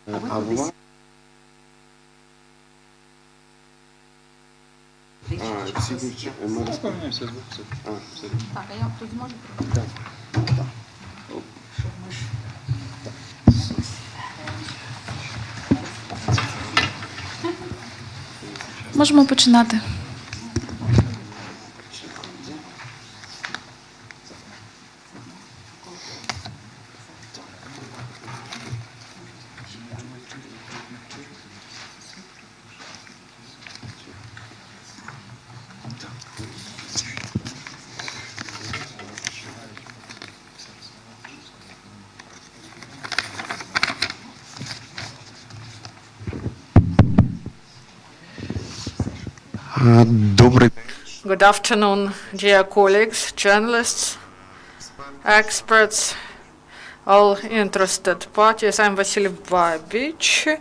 Так, а я тут зможу? Можемо починати. Good afternoon, dear colleagues, journalists, experts, all interested parties. I'm Vasyl Babych,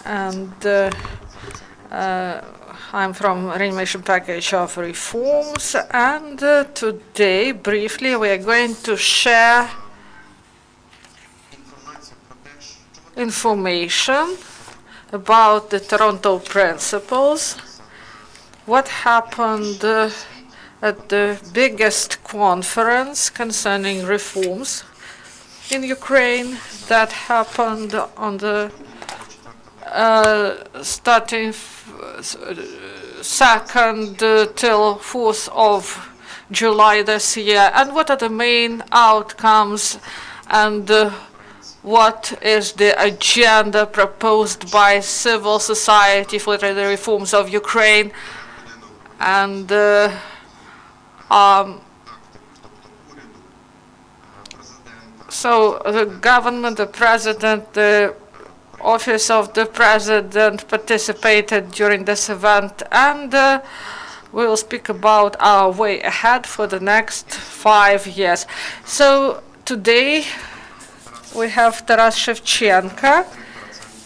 and I'm from Reanimation Package of Reforms. And today, briefly, we are going to share information about the Toronto Principles. What happened at the biggest conference concerning reforms in Ukraine that happened on the starting 2nd till 4th of July this year, and what are the main outcomes and what is the agenda proposed by civil society for the reforms of Ukraine. And so the government, the president, the office of the president participated during this event, and we will speak about our way ahead for the next 5 years. So today we have Taras Shevchenko.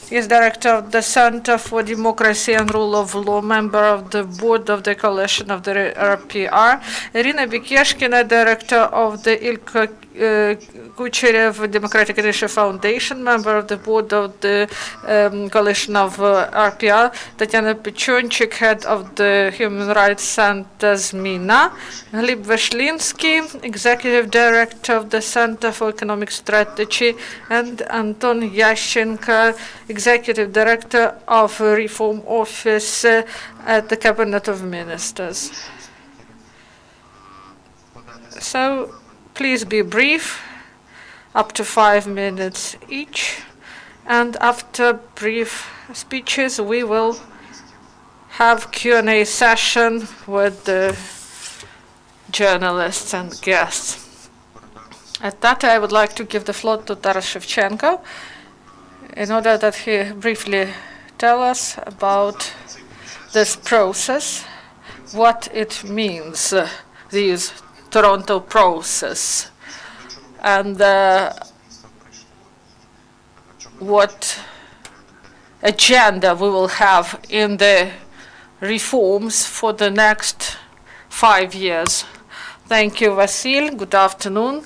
He is director of the Center for Democracy and Rule of Law, member of the board of the coalition of the RPR. Iryna Bekeshkina, director of the ILKO Kucheriv Democratic Initiative Foundation, member of the board of the coalition of RPR. Tetyana Pechonchik, head of the Human Rights Center ZMINA. Hlib Vyshlinsky, executive director of the Center for Economic Strategy, and Shevchenko, executive director of Reform Office at the Cabinet of Ministers. So please be brief, up to 5 minutes each, and after brief speeches we will have Q&A session with the journalists and guests. At that, I would like to give the floor to Taras Shevchenko in order that he briefly tell us about this process, what it means, this Toronto process, and what agenda we will have in the reforms for the next 5 years. Thank you, Vasyl. Good afternoon.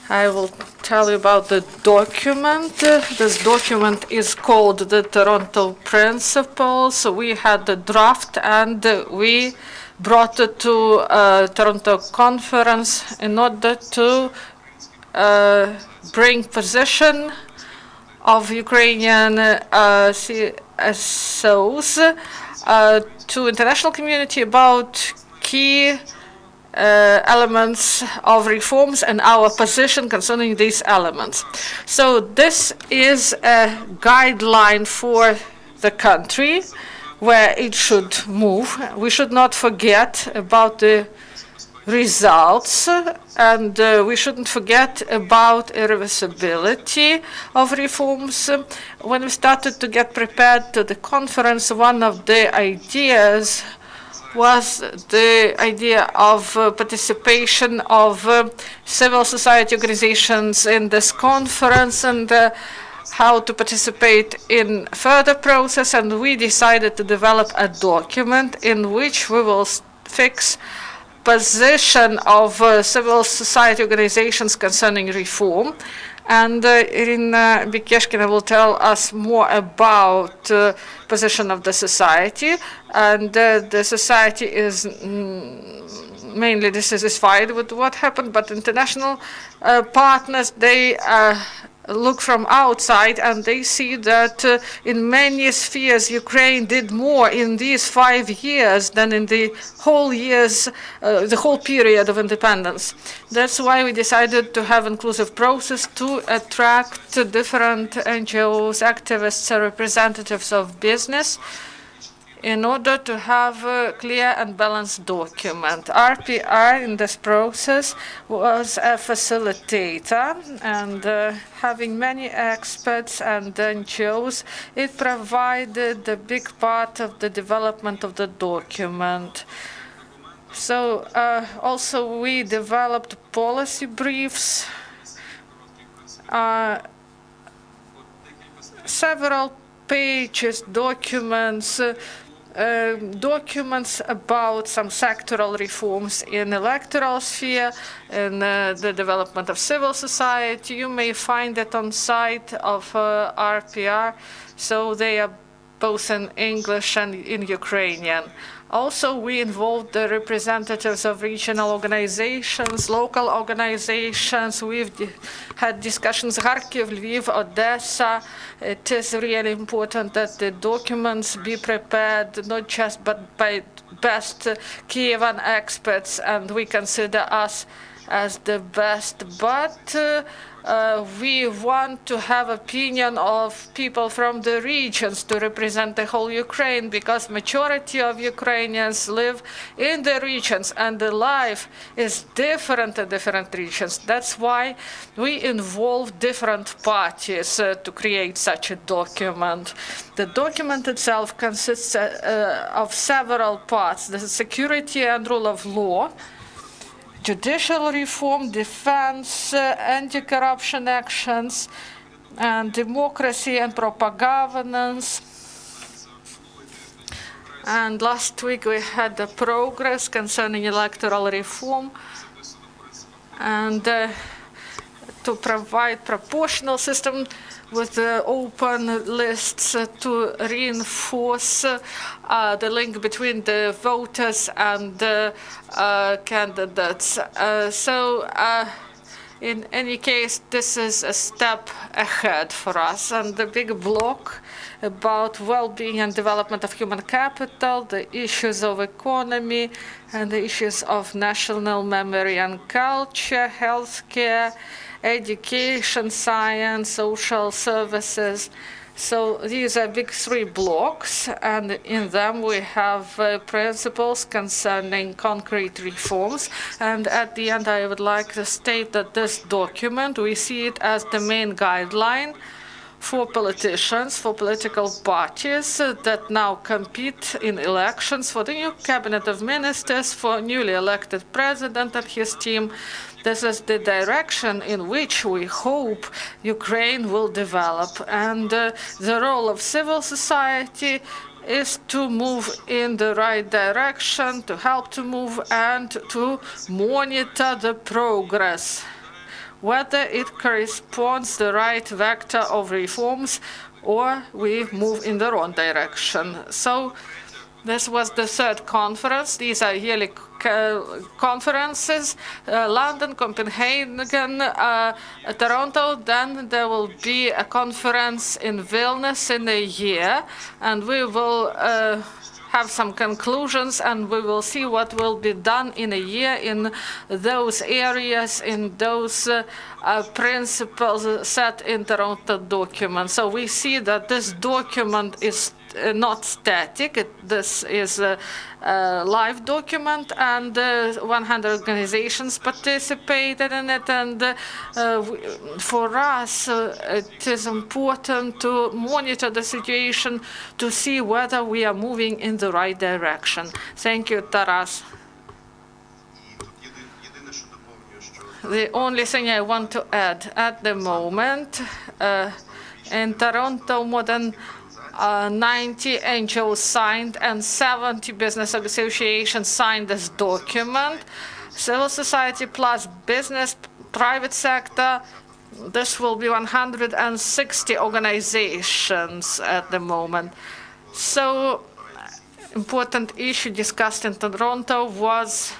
I will tell you about the document. This document is called the Toronto Principles. We had the draft and we brought it to Toronto conference in order to bring position of Ukrainian CSOs to international community about key elements of reforms and our position concerning these elements. So this is a guideline for the country where it should move. We should not forget about the results, and we shouldn't forget about irreversibility of reforms. When we started to get prepared to the conference, one of the ideas was the idea of participation of civil society organizations in this conference and how to participate in further process. And we decided to develop a document in which we will fix position of civil society organizations concerning reform. And Iryna Bekeshkina will tell us more about position of the society. And the society is mainly dissatisfied with what happened, but international partners, they look from outside and they see that in many spheres Ukraine did more in these 5 years than in the whole the whole period of independence. That's why we decided to have inclusive process to attract different NGOs, activists, representatives of business, in order to have a clear and balanced document. RPR in this process was a facilitator, and having many experts and NGOs, it provided a big part of the development of the document. So also we developed policy briefs, several pages, documents, documents about some sectoral reforms in electoral sphere, in the development of civil society. You may find it on site of RPR, so they are both in English and in Ukrainian. Also, we involved the representatives of regional organizations, local organizations. We've had discussions, Kharkiv, Lviv, Odessa. It is really important that the documents be prepared, not just but by best Kievan experts, and we consider us as the best, but we want to have opinion of people from the regions to represent the whole Ukraine, because majority of Ukrainians live in the regions and the life is different in different regions. That's why we involve different parties to create such a document. The document itself consists of several parts: the security and rule of law, judicial reform, defense, anti-corruption actions, and democracy and proper governance. And last week we had the progress concerning electoral reform, and to provide proportional system with the open lists to reinforce the link between the voters and the candidates. In any case, this is a step ahead for us. And the big block about well-being and development of human capital, the issues of economy, and the issues of national memory and culture, healthcare, education, science, social services. So these are big 3 blocks, and in them we have principles concerning concrete reforms. And at the end, I would like to state that this document, we see it as the main guideline for politicians, for political parties that now compete in elections, for the new cabinet of ministers, for newly elected president and his team. This is the direction in which we hope Ukraine will develop. And the role of civil society is to move in the right direction, to help to move, and to monitor the progress, whether it corresponds the right vector of reforms or we move in the wrong direction. So this was the 3rd conference. These are yearly conferences, London, Copenhagen, Toronto. Then there will be a conference in Vilnius in a year, and we will have some conclusions, and we will see what will be done in a year in those areas, in those principles set in Toronto document. So we see that this document is not static. This is a live document, and 100 organizations participated in it. And for us, it is important to monitor the situation to see whether we are moving in the right direction. Thank you, Taras. The only thing I want to add, at the moment, in Toronto, more than 90 NGOs signed and 70 business associations signed this document. Civil society plus business, private sector, this will be 160 organizations at the moment. So, important issue discussed in Toronto was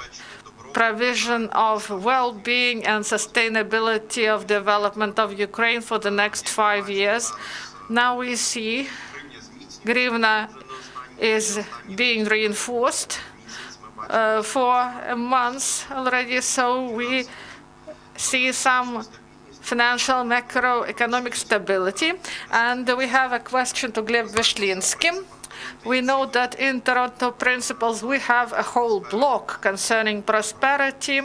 provision of well-being and sustainability of development of Ukraine for the next 5 years. Now we see hryvnia is being reinforced for a month already, so we see some financial macroeconomic stability. And we have a question to Hlib Vyshlinsky. We know that in Toronto Principles we have a whole block concerning prosperity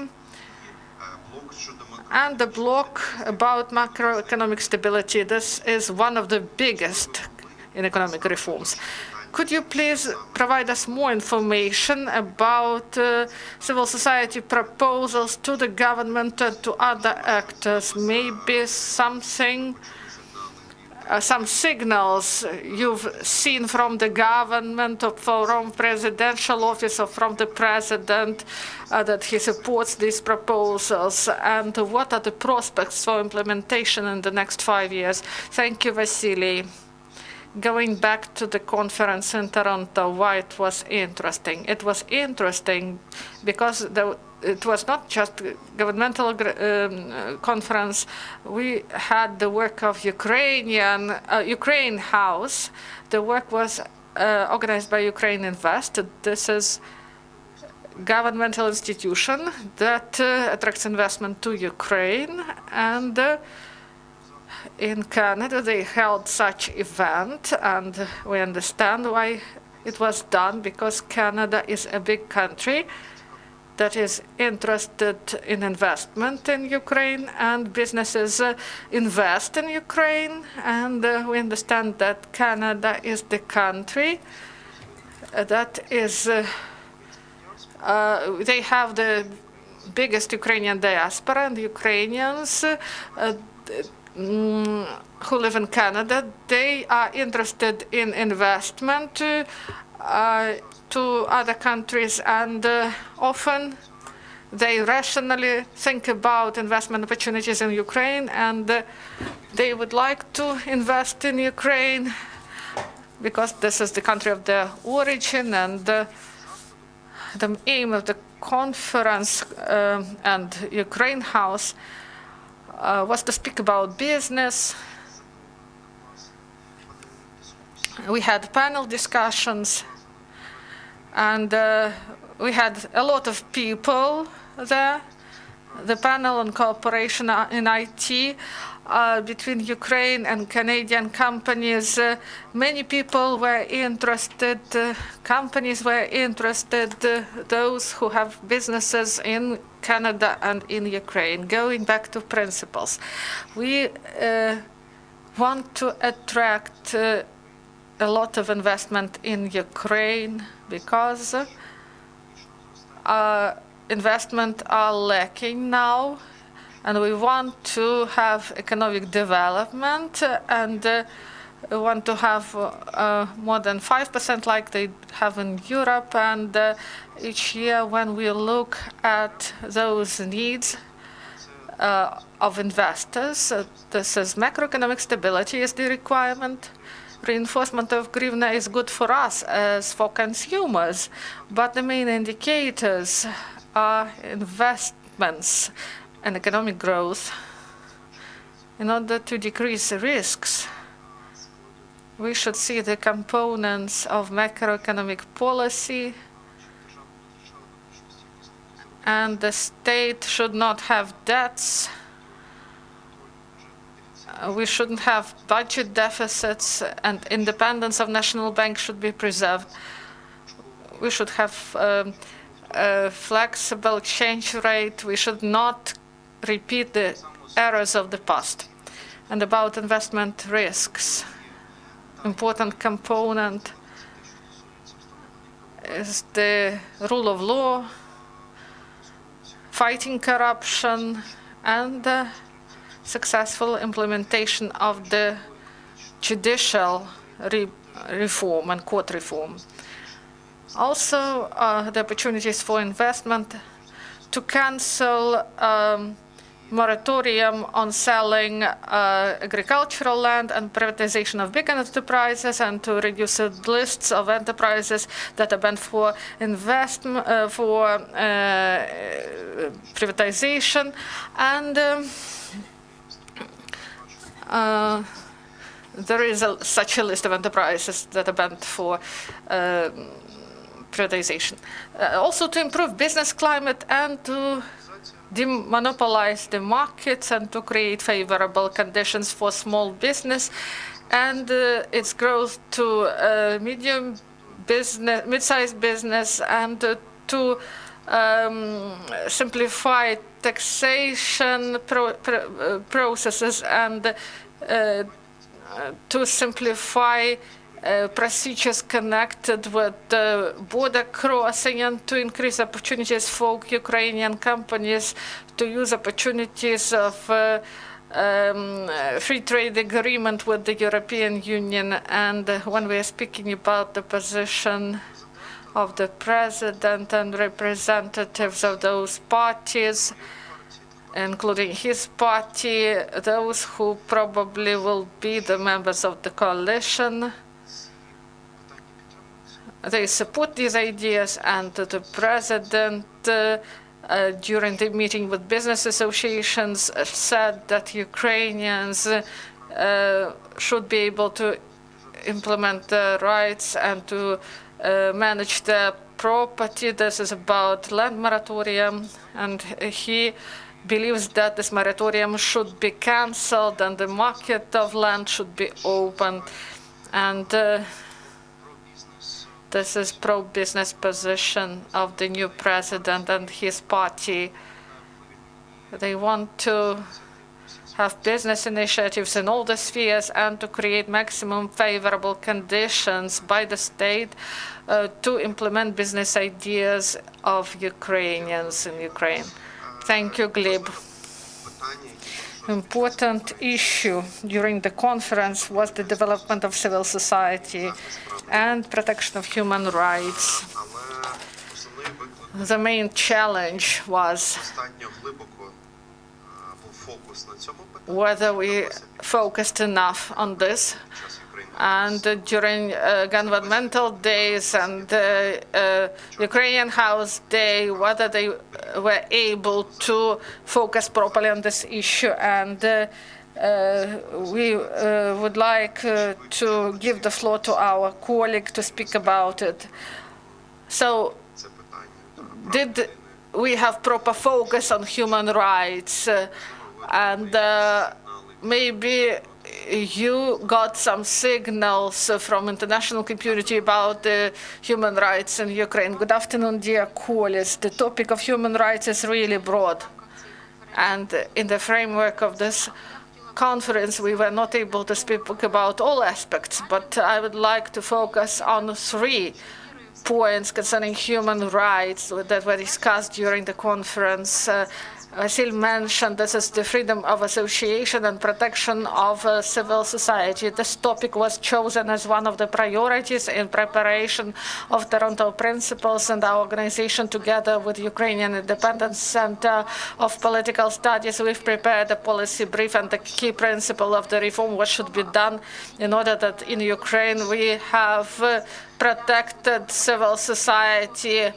and the block about macroeconomic stability. This is one of the biggest in economic reforms. Could you please provide us more information about civil society proposals to the government and to other actors? Maybe something, some signals you've seen from the government or from presidential office or from the president that he supports these proposals, and what are the prospects for implementation in the next 5 years? Thank you, Vasyl. Going back to the conference in Toronto, why it was interesting. It was interesting because it was not just a governmental conference. We had the work of Ukraine House. The work was organized by Ukraine Invest. This is governmental institution that attracts investment to Ukraine, and in Canada, they held such event, and we understand why it was done, because Canada is a big country that is interested in investment in Ukraine, and businesses invest in Ukraine, and we understand that Canada is the country that is, they have the biggest Ukrainian diaspora, and the Ukrainians who live in Canada, they are interested in investment to other countries, and often they rationally think about investment opportunities in Ukraine, and they would like to invest in Ukraine because this is the country of their origin. And the aim of the conference and Ukraine House was to speak about business. We had panel discussions, and we had a lot of people there. The panel on cooperation in IT between Ukraine and Canadian companies. Many people were interested, companies were interested, those who have businesses in Canada and in Ukraine. Going back to principles, we want to attract a lot of investment in Ukraine because investment are lacking now, and we want to have economic development, and we want to have more than 5% like they have in Europe. And each year when we look at those needs of investors, this is macroeconomic stability is the requirement. Reinforcement of hryvnia is good for us as for consumers, but the main indicators are investments and economic growth. In order to decrease risks, we should see the components of macroeconomic policy, and the state should not have debts. We shouldn't have budget deficits, and independence of national bank should be preserved. We should have a flexible exchange rate. We should not repeat the errors of the past. And about investment risks, important component is the rule of law, fighting corruption, and successful implementation of the judicial reform and court reform. Also, the opportunities for investment to cancel moratorium on selling agricultural land and privatization of big enterprises, and to reduce the lists of enterprises that are banned for investment, for privatization. And there is such a list of enterprises that are banned for privatization. Also to improve business climate and to demonopolize the markets and to create favorable conditions for small business and its growth to medium business, mid-sized business, and to simplify taxation processes and to simplify procedures connected with border crossing and to increase opportunities for Ukrainian companies to use opportunities of free trade agreement with the European Union. And when we are speaking about the position of the president and representatives of those parties, including his party, those who probably will be the members of the coalition, they support these ideas, and the president, during the meeting with business associations, said that Ukrainians should be able to implement their rights and to manage their property. This is about land moratorium, and he believes that this moratorium should be cancelled and the market of land should be opened. And this is pro-business position of the new president and his party. They want to have business initiatives in all the spheres and to create maximum favorable conditions by the state to implement business ideas of Ukrainians in Ukraine. Thank you, Hlib. Important issue during the conference was the development of civil society and protection of human rights. The main challenge was whether we focused enough on this. And during governmental days and Ukrainian House Day, whether they were able to focus properly on this issue. And we would like to give the floor to our colleague to speak about it. So, did we have proper focus on human rights? And maybe you got some signals from international community about human rights in Ukraine. Good afternoon, dear colleagues. The topic of human rights is really broad. And in the framework of this conference, we were not able to speak about all aspects, but I would like to focus on 3 points concerning human rights that were discussed during the conference. Vasyl mentioned this is the freedom of association and protection of civil society. This topic was chosen as one of the priorities in preparation of Toronto Principles, and our organization, together with Ukrainian Independence Center of Political Studies, we've prepared a policy brief and the key principle of the reform, what should be done in order that in Ukraine we have protected civil society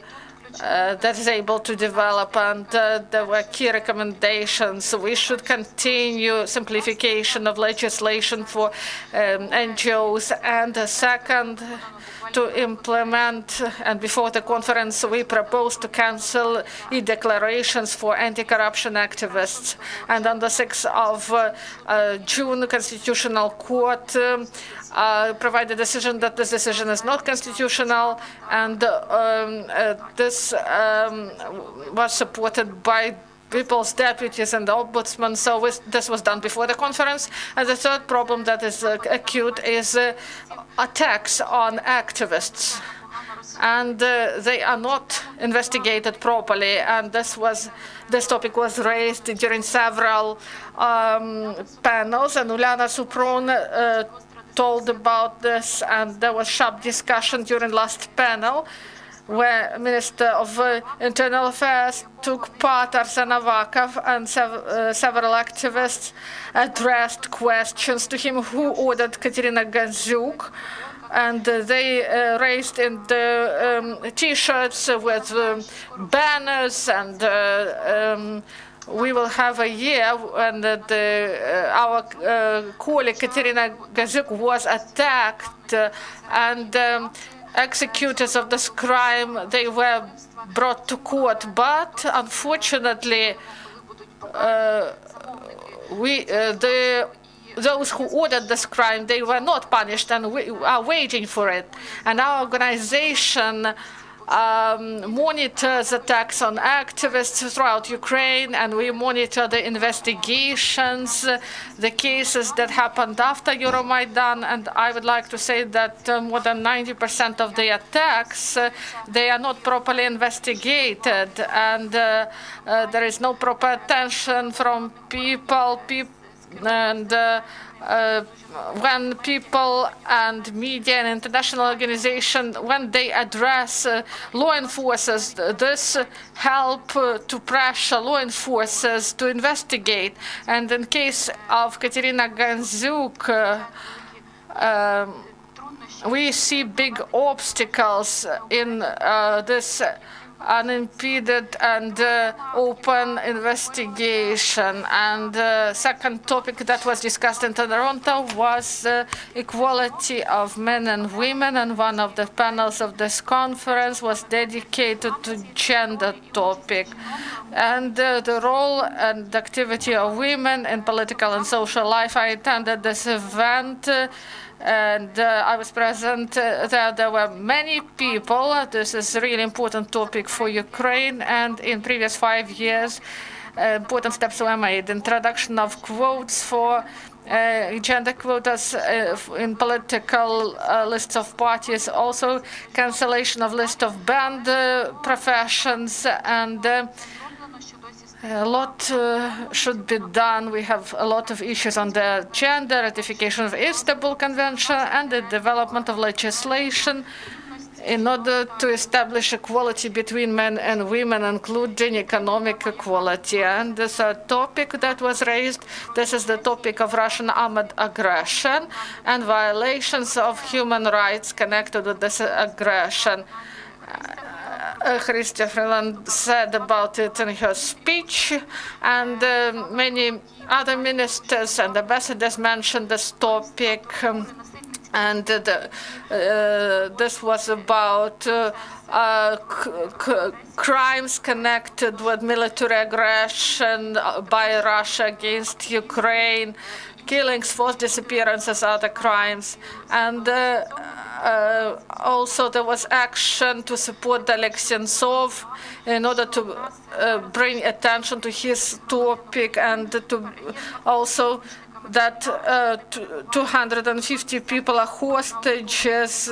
that is able to develop, and there were key recommendations. We should continue simplification of legislation for NGOs, and second, to implement, and before the conference we proposed to cancel e-declarations for anti-corruption activists. And on the 6th of June, the Constitutional Court provided a decision that this decision is not constitutional, and this was supported by people's deputies and the ombudsman. So this was done before the conference. And the third problem that is acute is attacks on activists. And they are not investigated properly. And this topic was raised during several panels. And Uliana Supron told about this, and there was sharp discussion during last panel. where Minister of Internal Affairs took part, Arsen Avakov, and several activists addressed questions to him, who ordered Katerina Ganzuk. And they raised in the T-shirts with banners, and we will have a year when our colleague Katerina Ganzuk was attacked, and executors of this crime, they were brought to court, but unfortunately those who ordered this crime, they were not punished, and we are waiting for it. And our organization monitors attacks on activists throughout Ukraine, and we monitor the investigations, the cases that happened after Euromaidan. And I would like to say that more than 90% of the attacks, they are not properly investigated, and there is no proper attention from people. And when people and media and international organizations, when they address law enforcers, this help to pressure law enforcers to investigate. And in case of Katerina Ganzuk, we see big obstacles in this unimpeded and open investigation. And the second topic that was discussed in Toronto was equality of men and women, and one of the panels of this conference was dedicated to gender topic and the role and activity of women in political and social life. I attended this event, and I was present there. There were many people. This is a really important topic for Ukraine, and in previous 5 years, important steps were made. Introduction of quotes for gender quotas in political lists of parties, also cancellation of list of banned professions, and a lot should be done. We have a lot of issues on the agenda: ratification of Istanbul Convention and the development of legislation in order to establish equality between men and women, including economic equality. And this topic that was raised, this is the topic of Russian armed aggression and violations of human rights connected with this aggression. Chrystia Freeland said about it in her speech, and many other ministers and ambassadors mentioned this topic. And this was about crimes connected with military aggression by Russia against Ukraine, killings, forced disappearances, other crimes. And also there was action to support Oleg Sentsov in order to bring attention to his topic, and to also that 250 people are hostages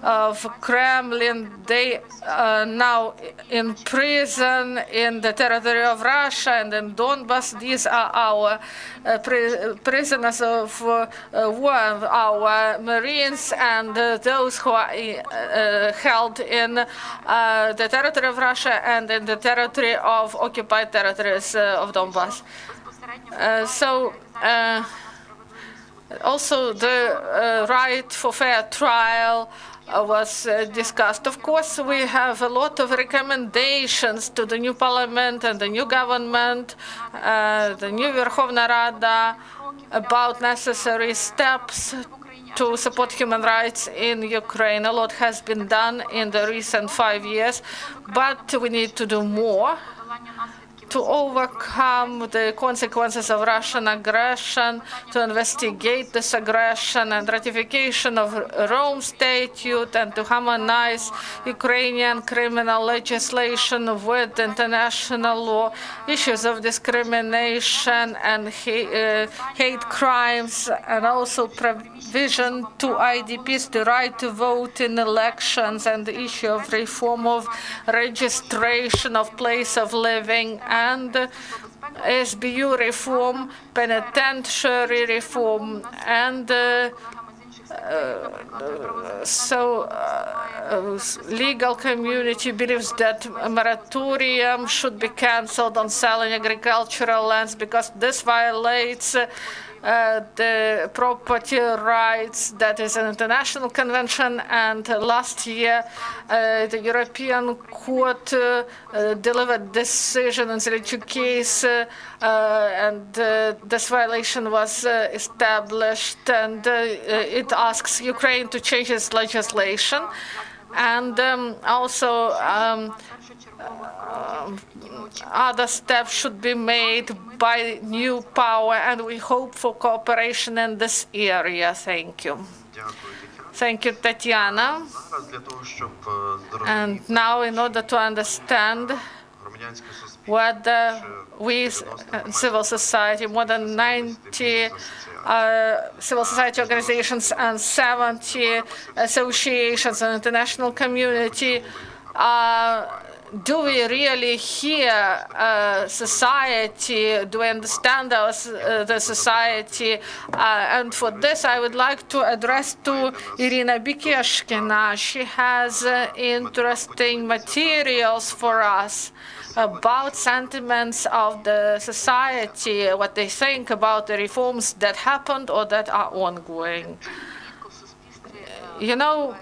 of Kremlin. They are now in prison in the territory of Russia and in Donbass. These are our prisoners of war, our Marines, and those who are held in the territory of Russia and in the territory of occupied territories of Donbass. Also the right for fair trial was discussed. Of course, we have a lot of recommendations to the new parliament and the new government, the new Verkhovna Rada, about necessary steps to support human rights in Ukraine. A lot has been done in the recent 5 years, but we need to do more to overcome the consequences of Russian aggression, to investigate this aggression and ratification of Rome Statute, and to harmonize Ukrainian criminal legislation with international law, issues of discrimination and hate crimes, and also provision to IDPs the right to vote in elections, and the issue of reform of registration of place of living, and SBU reform, penitentiary reform, and Legal community believes that a moratorium should be cancelled on selling agricultural lands because this violates the property rights that is an international convention. And last year, the European Court delivered decision in the Zilichu case, and this violation was established, and it asks Ukraine to change its legislation. And also other steps should be made by new power, and we hope for cooperation in this area. Thank you. Thank you, Tetyana. And now, in order to understand whether we, civil society, more than 90 civil society organizations and 70 associations and international community, do we really hear society? Do we understand the society? And for this, I would like to address to Iryna Bekeshkina. She has interesting materials for us about sentiments of the society, what they think about the reforms that happened or that are ongoing. You know,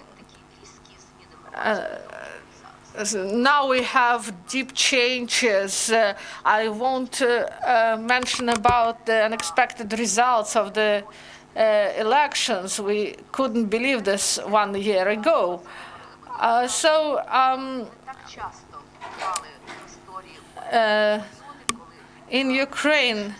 now we have deep changes. I won't mention about the unexpected results of the elections. We couldn't believe this 1 year ago. In Ukraine,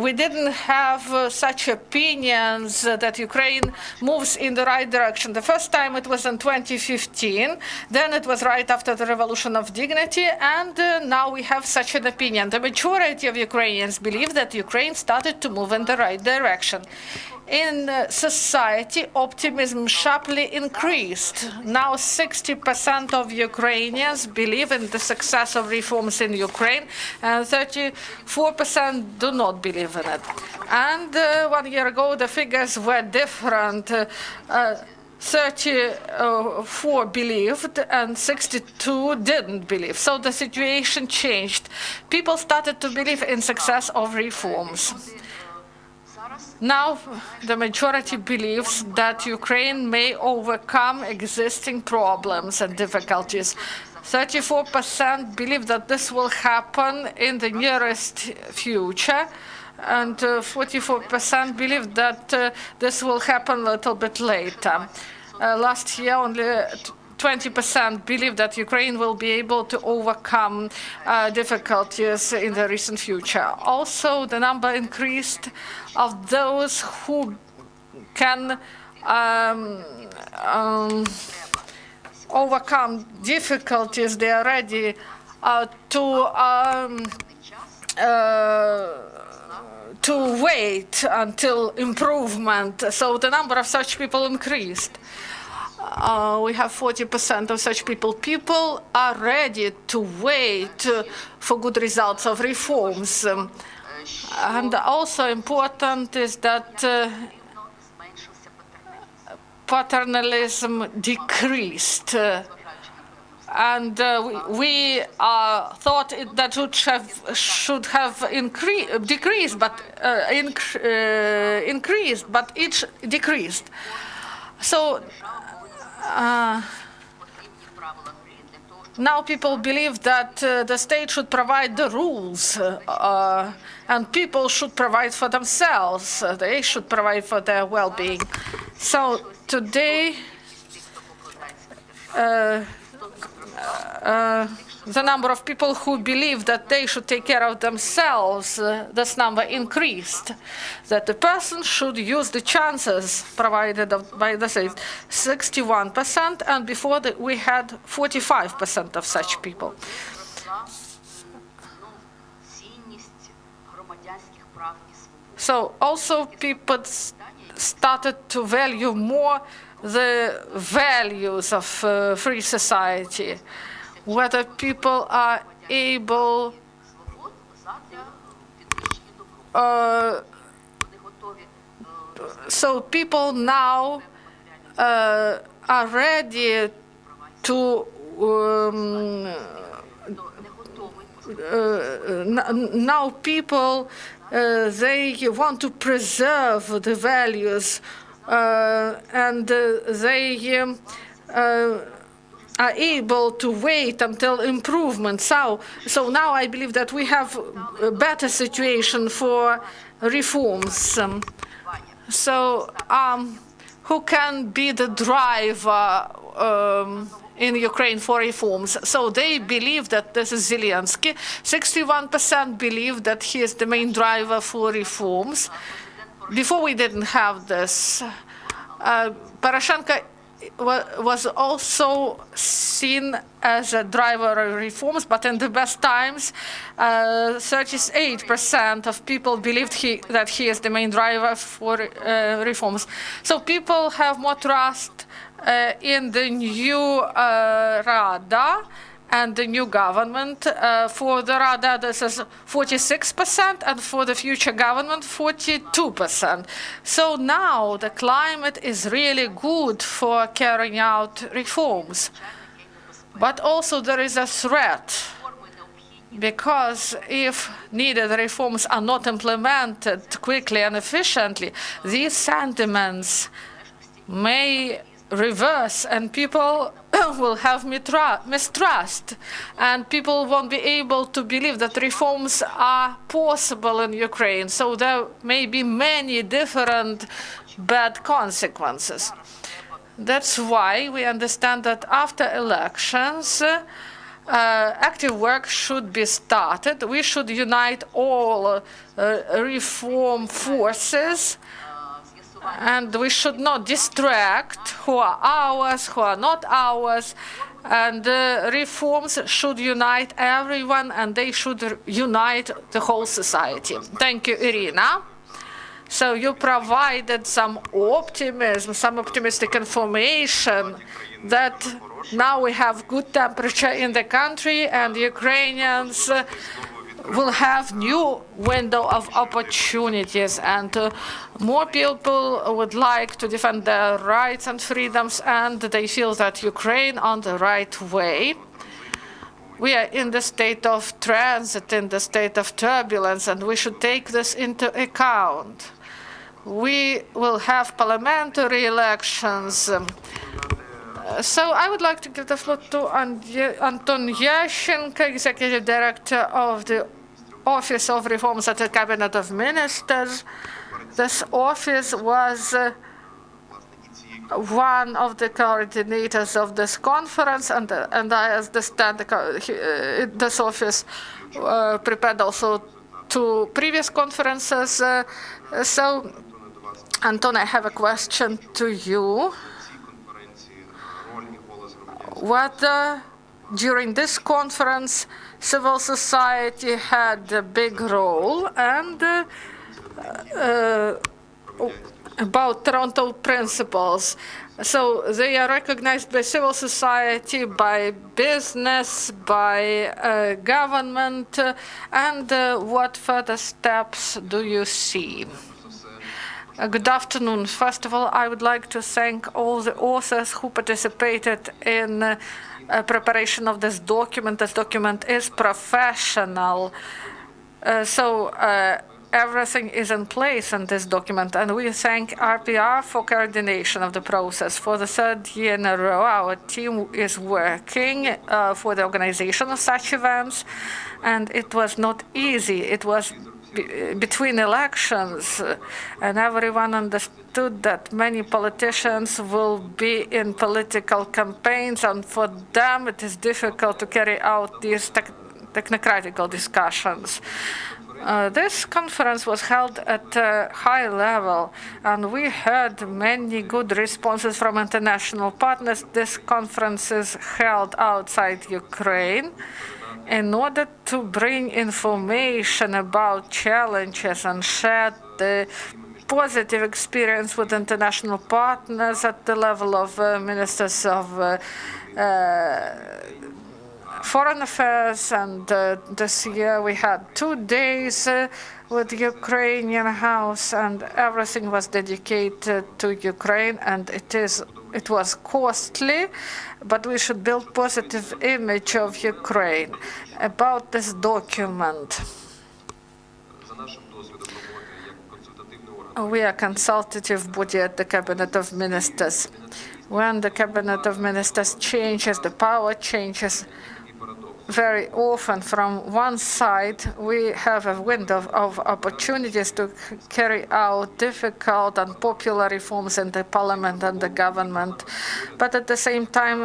we didn't have such opinions that Ukraine moves in the right direction. The first time it was in 2015, then it was right after the Revolution of Dignity, and now we have such an opinion. The majority of Ukrainians believe that Ukraine started to move in the right direction. In society, optimism sharply increased. Now 60% of Ukrainians believe in the success of reforms in Ukraine, and 34% do not believe in it. And 1 year ago, the figures were different. 34 believed and 62 didn't believe. So the situation changed. People started to believe in success of reforms. Now, the majority believes that Ukraine may overcome existing problems and difficulties. 34% believe that this will happen in the nearest future, and 44% believe that this will happen a little bit later. Last year, only 20% believe that Ukraine will be able to overcome difficulties in the recent future. Also, the number increased of those who can overcome difficulties. They are ready to wait until improvement. So the number of such people increased. We have 40% of such people. People are ready to wait for good results of reforms. And also important is that paternalism decreased. And we thought that it should have decreased, but increased, but each decreased. So now people believe that the state should provide the rules, and people should provide for themselves. They should provide for their well-being. So today, the number of people who believe that they should take care of themselves, this number increased. That the person should use the chances provided by the state, 61%, and before that we had 45% of such people. So also people started to value more the values of free society, whether people are able so people now are ready to now people they want to preserve the values and they are able to wait until improvement. So now I believe that we have a better situation for reforms. Who can be the driver in Ukraine for reforms? So they believe that this is Zelensky. 61% believe that he is the main driver for reforms. Before we didn't have this. Poroshenko was also seen as a driver of reforms, but in the best times, 38% of people believed that he is the main driver for reforms. So people have more trust in the new Rada and the new government. For the Rada, this is 46%, and for the future government, 42%. So now the climate is really good for carrying out reforms. But also there is a threat, because if needed reforms are not implemented quickly and efficiently, these sentiments may reverse and people will have mistrust, and people won't be able to believe that reforms are possible in Ukraine. So there may be many different bad consequences. That's why we understand that after elections, active work should be started. We should unite all reform forces, and we should not distract who are ours, who are not ours. And reforms should unite everyone, and they should unite the whole society. Thank you, Iryna. So you provided some optimism, some optimistic information that now we have good temperature in the country and Ukrainians will have new window of opportunities, and more people would like to defend their rights and freedoms, and they feel that Ukraine on the right way. We are in the state of transit, in the state of turbulence, and we should take this into account. We will have parliamentary elections. So I would like to give the floor to Anton Yashchenko, Executive Director of the Office of Reforms at the Cabinet of Ministers. This office was one of the coordinators of this conference, and I understand this office prepared also to previous conferences. So, Anton, I have a question to you. Whether during this conference civil society had a big role, and about Toronto principles. So they are recognized by civil society, by business, by government, and what further steps do you see? Good afternoon. First of all, I would like to thank all the authors who participated in preparation of this document. This document is professional. Everything is in place in this document, and we thank RPR for coordination of the process. For the third year in a row, our team is working for the organization of such events, and it was not easy. It was between elections, and everyone understood that many politicians will be in political campaigns, and for them it is difficult to carry out these technocratical discussions. This conference was held at a high level, and we heard many good responses from international partners. This conference is held outside Ukraine in order to bring information about challenges and share the positive experience with international partners at the level of ministers of Foreign Affairs, and this year we had 2 days with Ukrainian House, and everything was dedicated to Ukraine, and it was costly, but we should build positive image of Ukraine. About this document, we are consultative body at the Cabinet of Ministers. When the Cabinet of Ministers changes, the power changes very often. From one side, we have a window of opportunities to carry out difficult and popular reforms in the parliament and the government. But at the same time,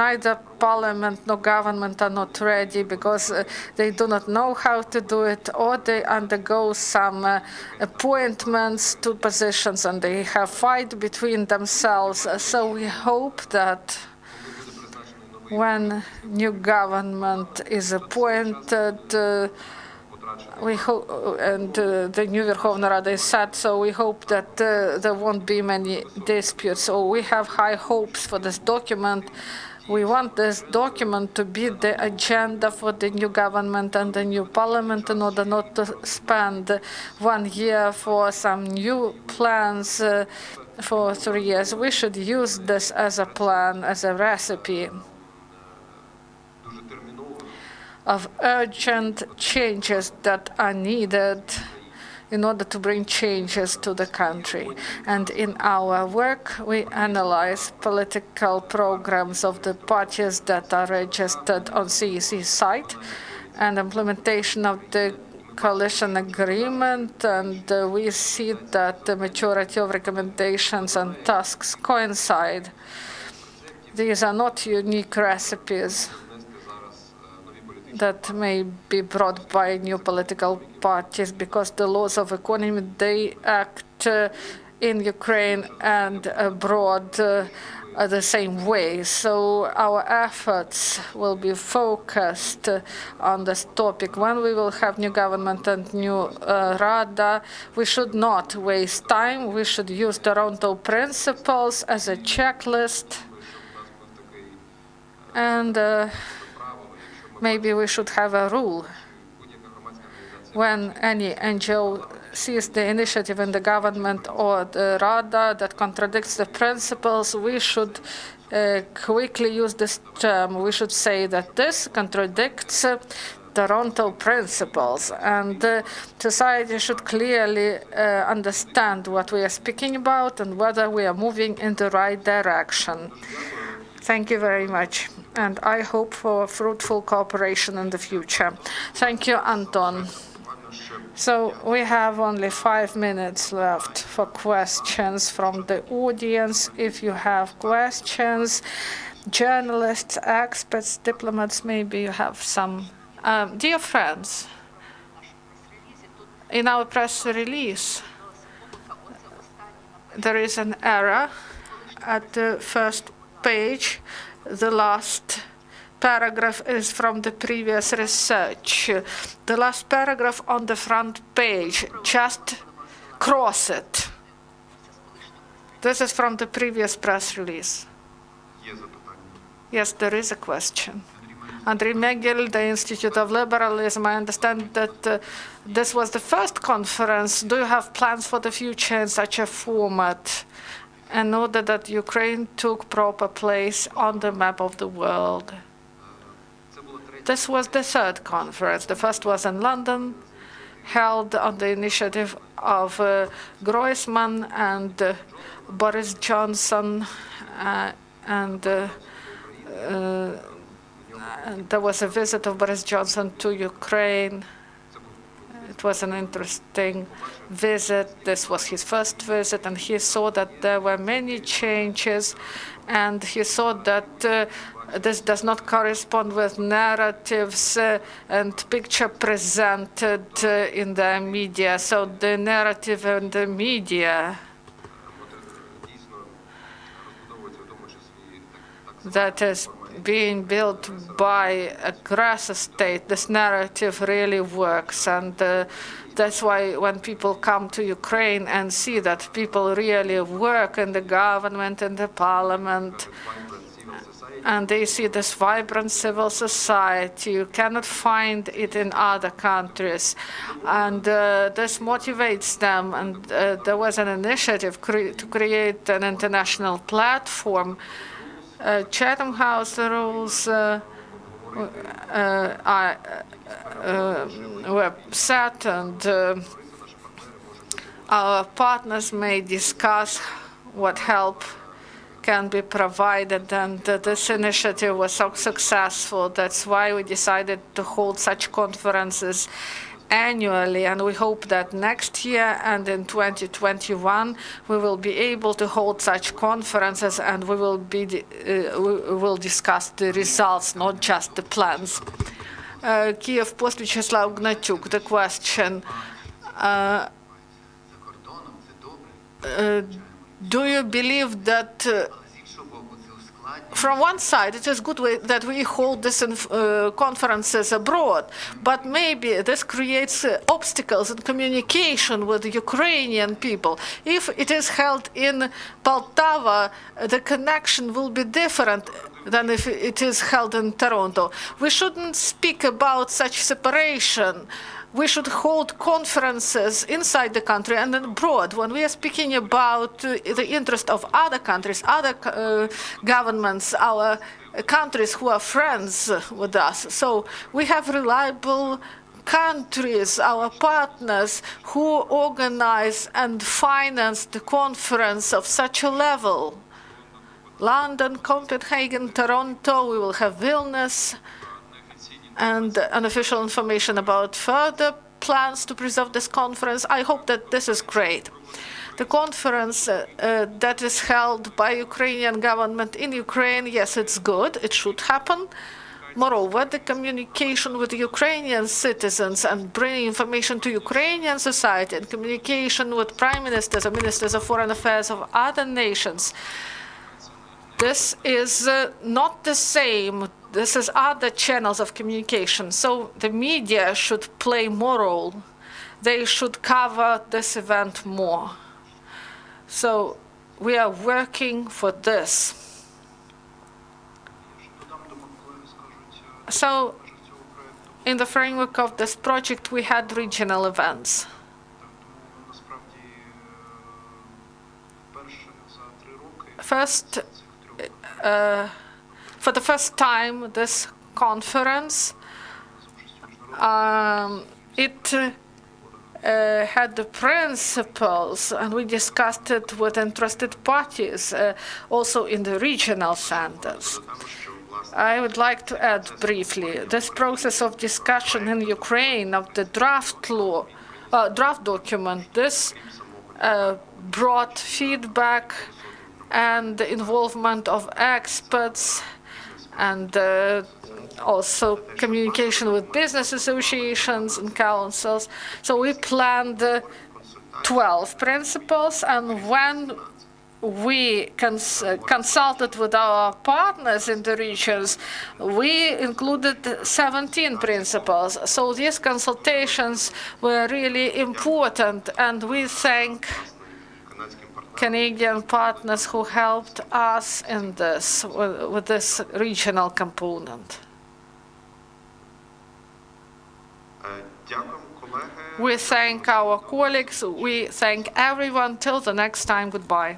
neither parliament nor government are not ready because they do not know how to do it, or they undergo some appointments to positions and they have fight between themselves. So we hope that when new government is appointed, we hope, and the new Verkhovna Rada is set, so we hope that there won't be many disputes. So we have high hopes for this document. We want this document to be the agenda for the new government and the new parliament in order not to spend 1 year for some new plans for 3 years. We should use this as a plan, as a recipe of urgent changes that are needed in order to bring changes to the country. And in our work, we analyze political programs of the parties that are registered on CEC site and implementation of the coalition agreement, and we see that the majority of recommendations and tasks coincide. These are not unique recipes that may be brought by new political parties, because the laws of economy, they act in Ukraine and abroad the same way. So our efforts will be focused on this topic. When we will have new government and new Rada, we should not waste time. We should use Toronto principles as a checklist, and maybe we should have a rule. When any NGO sees the initiative in the government or the Rada that contradicts the principles, we should quickly use this term. We should say that this contradicts Toronto principles, and society should clearly understand what we are speaking about and whether we are moving in the right direction. Thank you very much, and I hope for fruitful cooperation in the future. Thank you, Anton. So we have only 5 minutes left for questions from the audience. If you have questions, journalists, experts, diplomats, maybe you have some. Dear friends, in our press release, there is an error at the first page. The last paragraph is from the previous research. The last paragraph on the front page, just cross it. This is from the previous press release. Yes, there is a question. Andrei Megel, the Institute of Liberalism. I understand that this was the first conference. Do you have plans for the future in such a format, in order that Ukraine took proper place on the map of the world? This was the third conference. The first was in London, held on the initiative of Groisman and Boris Johnson, and there was a visit of Boris Johnson to Ukraine. It was an interesting visit. This was his first visit, and he saw that there were many changes, and he saw that this does not correspond with narratives and picture presented in the media. So the narrative in the media that is being built by aggressor state, this narrative really works, and that's why when people come to Ukraine and see that people really work in the government and the parliament, and they see this vibrant civil society. You cannot find it in other countries. And this motivates them. And there was an initiative to create an international platform. Chatham House rules were set, and our partners may discuss what help can be provided, and this initiative was so successful. That's why we decided to hold such conferences annually, and we hope that next year and in 2021 we will be able to hold such conferences, and we will discuss the results, not just the plans. Kiev post Vyacheslav Gnatyuk, the question. Do you believe that from one side it is good that we hold these conferences abroad, but maybe this creates obstacles in communication with the Ukrainian people? If it is held in Poltava, the connection will be different than if it is held in Toronto. We shouldn't speak about such separation. We should hold conferences inside the country and abroad. When we are speaking about the interest of other countries, other governments, our countries who are friends with us. So we have reliable countries, our partners, who organize and finance the conference of such a level. London, Copenhagen, Toronto, we will have Vilnius, and unofficial information about further plans to preserve this conference. I hope that this is great. The conference that is held by Ukrainian government in Ukraine, yes, it's good. It should happen. Moreover, the communication with the Ukrainian citizens and bringing information to Ukrainian society and communication with prime ministers and ministers of foreign affairs of other nations, this is not the same. This is other channels of communication. So the media should play more role. They should cover this event more. So we are working for this. So in the framework of this project, we had regional events. First, for the first time, this conference, it had the principles, and we discussed it with interested parties, also in the regional centers. I would like to add briefly, this process of discussion in Ukraine of the draft document, this brought feedback and the involvement of experts, and also communication with business associations and councils. So we planned 12 principles, and when we consulted with our partners in the regions, we included 17 principles. So these consultations were really important, and we thank Canadian partners who helped us in this, with this regional component. We thank our colleagues. We thank everyone. Till the next time, goodbye.